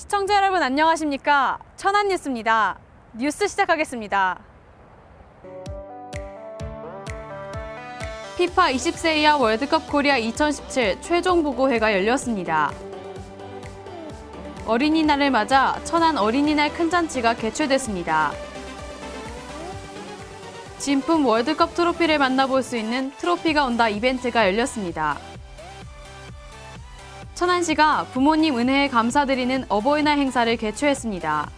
시청자 여러분 안녕하십니까? 천안뉴스입니다. 뉴스 시작하겠습니다. 피파 20세 이하 월드컵 코리아 2017 최종 보고회가 열렸습니다. 어린이날을 맞아 천안 어린이날 큰잔치가 개최됐습니다. 진품 월드컵 트로피를 만나볼 수 있는 트로피가 온다 이벤트가 열렸습니다. 천안시가 부모님 은혜에 감사드리는 어버이날 행사를 개최했습니다.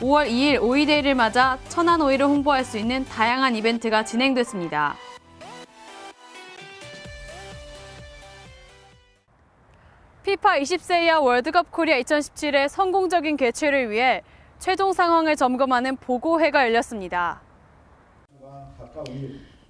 5월 2일 오이데이를 맞아 천안 오이를 홍보할 수 있는 다양한 이벤트가 진행됐습니다. 피파 20세 이하 월드컵 코리아 2017의 성공적인 개최를 위해 최종 상황을 점검하는 보고회가 열렸습니다.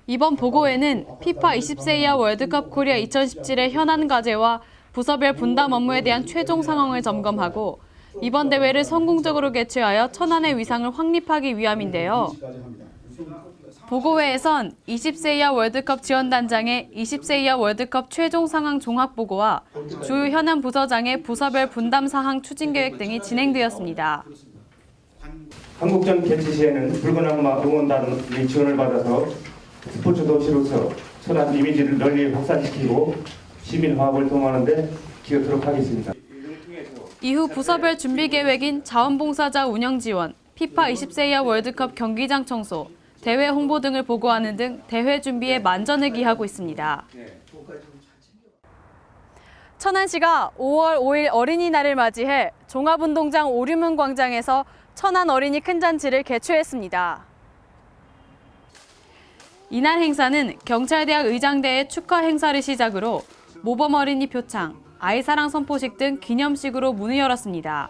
이번 보고회는 피파 20세 이하 월드컵 코리아 2017의 현안 과제와 부서별 분담 업무에 대한 최종 상황을 점검하고 이번 대회를 성공적으로 개최하여 천안의 위상을 확립하기 위함인데요. 보고회에선 20세 이하 월드컵 지원단장의 20세 이하 월드컵 최종 상황 종합보고와 주요 현안 부서장의 부서별 분담 사항 추진 계획 등이 진행되었습니다. 한국전 개최 시에는 붉은 악마 응원단의 지원을 받아서 스포츠 도시로서 천안 이미지를 널리 확산시키고 시민 화합을 도모하는 데 기여토록 하겠습니다. 이후 부서별 준비 계획인 자원봉사자 운영 지원, 피파 20세 이하 월드컵 경기장 청소, 대회 홍보 등을 보고하는 등 대회 준비에 만전을 기하고 있습니다. 천안시가 5월 5일 어린이날을 맞이해 종합운동장 오류문 광장에서 천안 어린이 큰잔치를 개최했습니다. 이날 행사는 경찰대학 의장대의 축하 행사를 시작으로 모범 어린이 표창, 아이사랑 선포식 등 기념식으로 문을 열었습니다.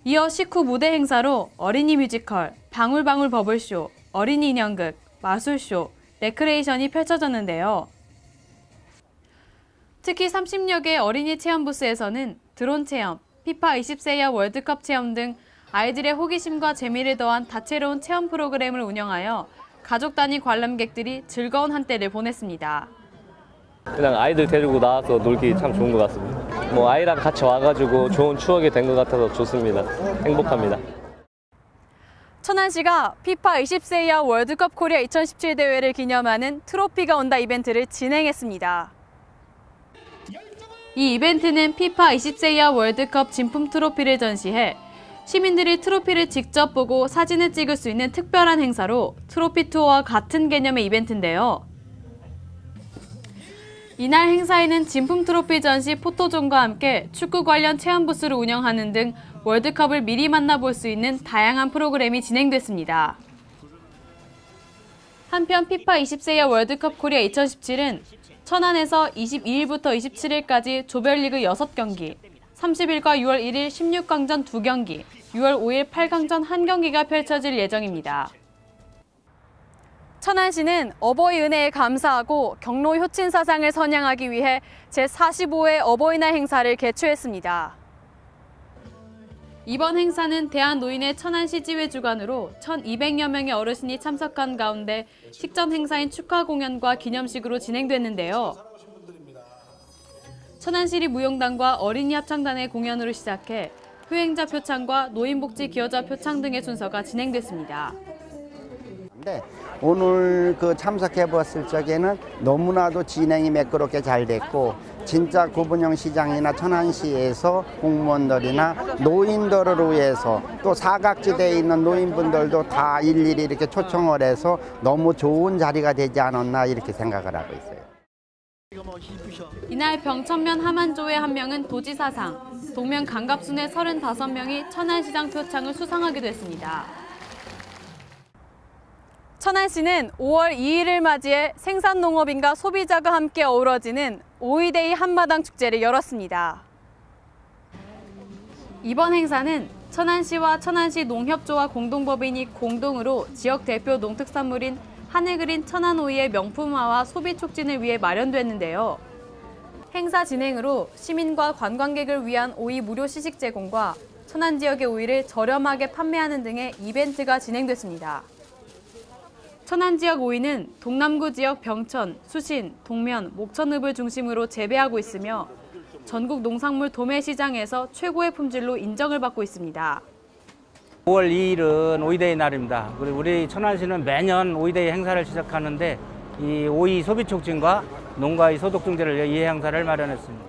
이어 식후 무대 행사로 어린이 뮤지컬, 방울방울 버블쇼, 어린이 인형극, 마술쇼, 레크레이션이 펼쳐졌는데요. 특히 30여 개의 어린이 체험 부스에서는 드론 체험, 피파 20세 이하 월드컵 체험 등 아이들의 호기심과 재미를 더한 다채로운 체험 프로그램을 운영하여 가족 단위 관람객들이 즐거운 한때를 보냈습니다. 그냥 아이들 데리고 나와서 놀기 참 좋은 것 같습니다. 아이랑 같이 와가지고 좋은 추억이 된 것 같아서 좋습니다. 행복합니다. 천안시가 피파 20세 이하 월드컵 코리아 2017 대회를 기념하는 트로피가 온다 이벤트를 진행했습니다. 이 이벤트는 피파 20세 이하 월드컵 진품 트로피를 전시해 시민들이 트로피를 직접 보고 사진을 찍을 수 있는 특별한 행사로 트로피 투어와 같은 개념의 이벤트인데요. 이날 행사에는 진품 트로피 전시 포토존과 함께 축구 관련 체험 부스를 운영하는 등 월드컵을 미리 만나볼 수 있는 다양한 프로그램이 진행됐습니다. 한편 피파 20세 이하 월드컵 코리아 2017은 천안에서 22일부터 27일까지 조별리그 6경기, 30일과 6월 1일 16강전 2경기, 6월 5일 8강전 1경기가 펼쳐질 예정입니다. 천안시는 어버이 은혜에 감사하고 경로 효친 사상을 선양하기 위해 제45회 어버이날 행사를 개최했습니다. 이번 행사는 대한노인회 천안시 지회 주관으로 1,200여 명의 어르신이 참석한 가운데 식전 행사인 축하 공연과 기념식으로 진행됐는데요. 천안시립 무용단과 어린이 합창단의 공연으로 시작해 효행자 표창과 노인복지 기여자 표창 등의 순서가 진행됐습니다. 네, 오늘 참석해 봤을 적에는 너무나도 진행이 매끄럽게 잘 됐고 진짜 구분영 시장이나 천안시에서 공무원들이나 노인들을 위해서 또 사각지대에 있는 노인분들도 다 일일이 이렇게 초청을 해서 너무 좋은 자리가 되지 않았나 이렇게 생각을 하고 있어요. 이날 병천면 하만조의 1명은 도지사상, 동면 강갑순의 35명이 천안시장 표창을 수상하게 됐습니다. 천안시는 5월 2일을 맞이해 생산농업인과 소비자가 함께 어우러지는 오이데이 한마당 축제를 열었습니다. 이번 행사는 천안시와 천안시 농협조와 공동법인이 공동으로 지역 대표 농특산물인 하늘 그린 천안 오이의 명품화와 소비 촉진을 위해 마련됐는데요. 행사 진행으로 시민과 관광객을 위한 오이 무료 시식 제공과 천안 지역의 오이를 저렴하게 판매하는 등의 이벤트가 진행됐습니다. 천안 지역 오이는 동남구 지역 병천, 수신, 동면, 목천읍을 중심으로 재배하고 있으며 전국 농산물 도매 시장에서 최고의 품질로 인정을 받고 있습니다. 5월 2일은 오이데이 날입니다. 그리고 우리 천안시는 매년 오이데이 행사를 시작하는데 이 오이 소비 촉진과 농가의 소득 증대를 위해 이 행사를 마련했습니다.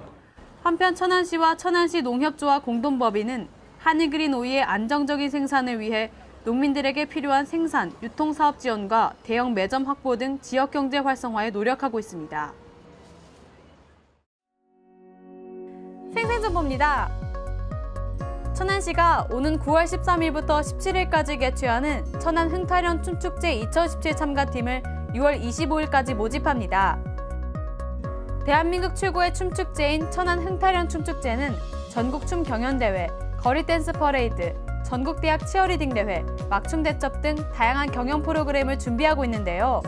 한편 천안시와 천안시 농협조합 공동법인은 하늘그린 오이의 안정적인 생산을 위해 농민들에게 필요한 생산, 유통 사업 지원과 대형 매점 확보 등 지역 경제 활성화에 노력하고 있습니다. 생생정보입니다. 천안시가 오는 9월 13일부터 17일까지 개최하는 천안 흥탈현 춤축제 2017 참가팀을 6월 25일까지 모집합니다. 대한민국 최고의 춤축제인 천안 흥탈현 춤축제는 전국 춤 경연대회, 거리 댄스 퍼레이드, 전국대학 치어리딩 대회, 막춤 대첩 등 다양한 경연 프로그램을 준비하고 있는데요.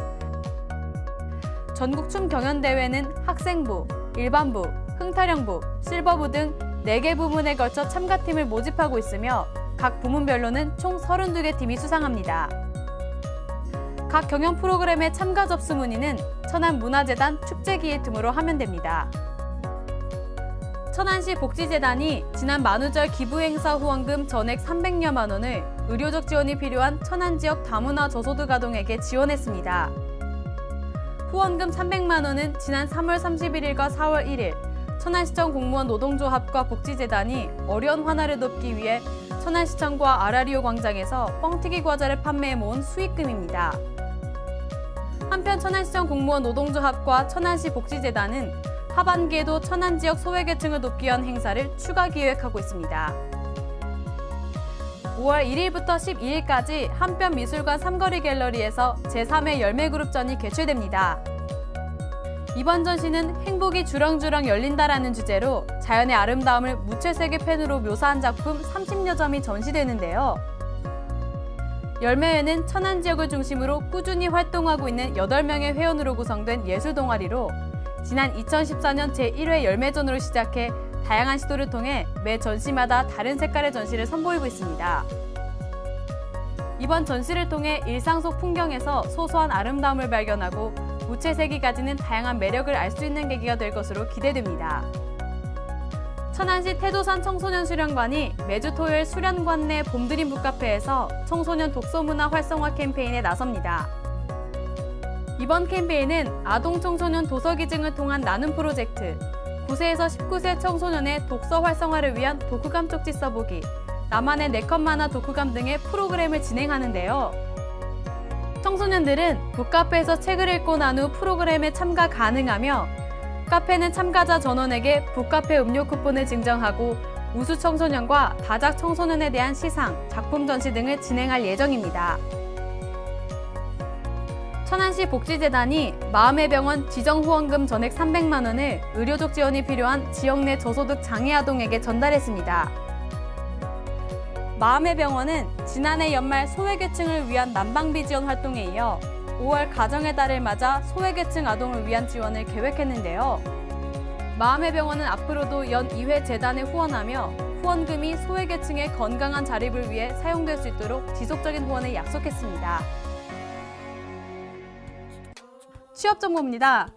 전국 춤 경연 대회는 학생부, 일반부, 흥탈현부, 실버부 등 4개 부문에 걸쳐 참가팀을 모집하고 있으며 각 부문별로는 총 32개 팀이 수상합니다. 각 경연 프로그램의 참가 접수 문의는 천안문화재단 축제기획팀으로 하면 됩니다. 천안시 복지재단이 지난 만우절 기부행사 후원금 전액 300여만 원을 의료적 지원이 필요한 천안 지역 다문화 저소득 아동에게 지원했습니다. 후원금 300만 원은 지난 3월 31일과 4월 1일 천안시청 공무원 노동조합과 복지재단이 어려운 환화를 돕기 위해 천안시청과 아라리오 광장에서 뻥튀기 과자를 판매해 모은 수익금입니다. 한편 천안시청 공무원 노동조합과 천안시 복지재단은 하반기에도 천안 지역 소외계층을 돕기 위한 행사를 추가 기획하고 있습니다. 5월 1일부터 12일까지 한편미술관 삼거리 갤러리에서 제3회 열매그룹전이 개최됩니다. 이번 전시는 행복이 주렁주렁 열린다라는 주제로 자연의 아름다움을 무채색의 펜으로 묘사한 작품 30여 점이 전시되는데요. 열매회는 천안 지역을 중심으로 꾸준히 활동하고 있는 8명의 회원으로 구성된 예술 동아리로 지난 2014년 제1회 열매전으로 시작해 다양한 시도를 통해 매 전시마다 다른 색깔의 전시를 선보이고 있습니다. 이번 전시를 통해 일상 속 풍경에서 소소한 아름다움을 발견하고 무채색이 가지는 다양한 매력을 알 수 있는 계기가 될 것으로 기대됩니다. 천안시 태도산 청소년 수련관이 매주 토요일 수련관 내 봄드림 북카페에서 청소년 독서문화 활성화 캠페인에 나섭니다. 이번 캠페인은 아동 청소년 도서 기증을 통한 나눔 프로젝트, 9세에서 19세 청소년의 독서 활성화를 위한 독후감 쪽지 써보기, 나만의 네컷 만화 독후감 등의 프로그램을 진행하는데요. 청소년들은 북카페에서 책을 읽고 난 후 프로그램에 참가 가능하며 카페는 참가자 전원에게 북카페 음료 쿠폰을 증정하고 우수 청소년과 다작 청소년에 대한 시상, 작품 전시 등을 진행할 예정입니다. 천안시 복지재단이 마음의 병원 지정 후원금 전액 300만 원을 의료적 지원이 필요한 지역 내 저소득 장애 아동에게 전달했습니다. 마음의 병원은 지난해 연말 소외계층을 위한 난방비 지원 활동에 이어 5월 가정의 달을 맞아 소외계층 아동을 위한 지원을 계획했는데요. 마음의 병원은 앞으로도 연 2회 재단에 후원하며 후원금이 소외계층의 건강한 자립을 위해 사용될 수 있도록 지속적인 후원을 약속했습니다. 취업 정보입니다.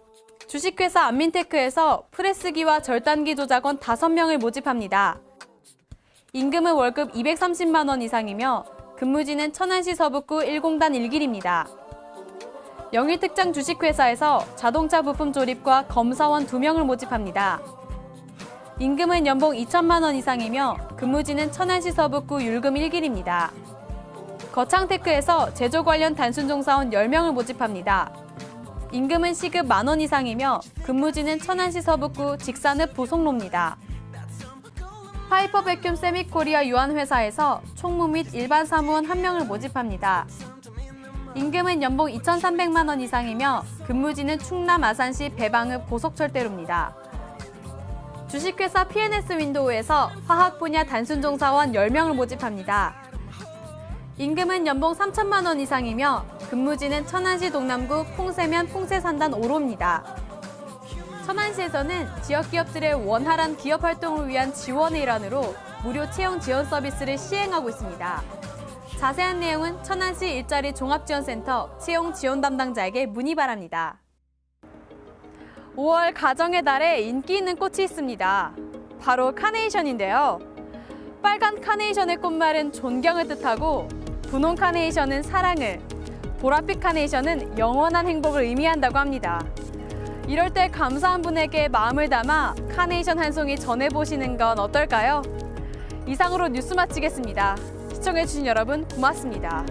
주식회사 안민테크에서 프레스기와 절단기 조작원 5명을 모집합니다. 임금은 월급 230만 원 이상이며 근무지는 천안시 서북구 1공단 1길입니다. 영일특장 주식회사에서 자동차 부품 조립과 검사원 2명을 모집합니다. 임금은 연봉 2천만 원 이상이며 근무지는 천안시 서북구 율금 1길입니다. 거창테크에서 제조 관련 단순종사원 10명을 모집합니다. 임금은 시급 10,000원 이상이며 근무지는 천안시 서북구 직산읍 보송로입니다. 파이퍼 백큐ම් 세미코리아 유한회사에서 총무 및 일반 사무원 1명을 모집합니다. 임금은 연봉 2,300만 원 이상이며 근무지는 충남 아산시 배방읍 고속철대로입니다. 주식회사 P&S 윈도우에서 화학 분야 단순종사원 10명을 모집합니다. 임금은 연봉 3천만 원 이상이며 근무지는 천안시 동남구 풍세면 풍세산단 5로입니다. 천안시에서는 지역 기업들의 원활한 기업 활동을 위한 지원의 일환으로 무료 채용 지원 서비스를 시행하고 있습니다. 자세한 내용은 천안시 일자리 종합지원센터 채용 지원 담당자에게 문의 바랍니다. 5월 가정의 달에 인기 있는 꽃이 있습니다. 바로 카네이션인데요. 빨간 카네이션의 꽃말은 존경을 뜻하고 분홍 카네이션은 사랑을, 보랏빛 카네이션은 영원한 행복을 의미한다고 합니다. 이럴 때 감사한 분에게 마음을 담아 카네이션 한 송이 전해보시는 건 어떨까요? 이상으로 뉴스 마치겠습니다. 시청해주신 여러분 고맙습니다.